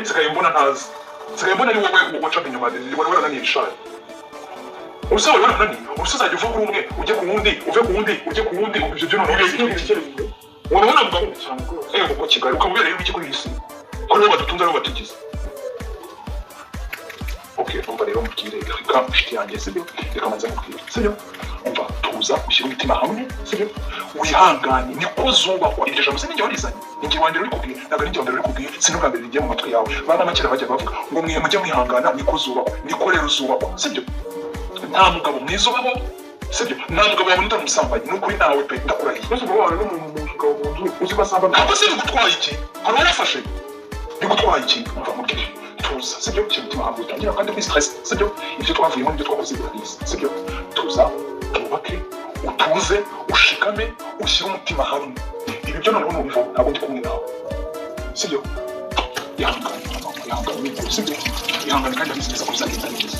nsigaye mbona ntazi nsigaye mbona ari wowe wacaga inyuma wari warananiye ishari ubusa wari warananiye ubusa uzajya uva kuri umwe ujye ku wundi uve ku wundi ujye ku wundi ibyo byo noneho urabona mugabo kuko Kigali ukamubereye iki kuri iyi si ko nibo badutunze aribo batugize umva rero mubwire reka mfite yanjye sibyo reka manza mubwire sibyo umva tuza ushyira umutima hamwe sibyo wihangane niko zubakwa iryo jambo sinjye warizanye ninjye wandere uri kubwira ntabwo ninjye wandere uri kubwira sinuka mbere rigiye mu matwi yawe bana makira bajya bavuga ngo mujye mwihangana niko zubakwa niko rero zubakwa sibyo nta mugabo mwiza ubaho sibyo nta mugabo wabona umusambanyi nukuri nawe pe ndakurahiye ese ubwo wana n'umuntu mugabo mu nzu uzi basamba ntabwo se bigutwaye iki hari uwafashe bigutwaye iki umva mubwire tuza sibyo cyo mutima hamwe utangira kandi kuri stress sibyo ibyo twavuyemo n'ibyo twakoze birabizi sibyo tuza tubake utuze ushikame ushyire umutima hamwe ibi byo noneho n'ubivuga ntabwo ndi kumwe nawe sibyo ihangane sibyo ihangane kandi abizi neza ko bizagenda neza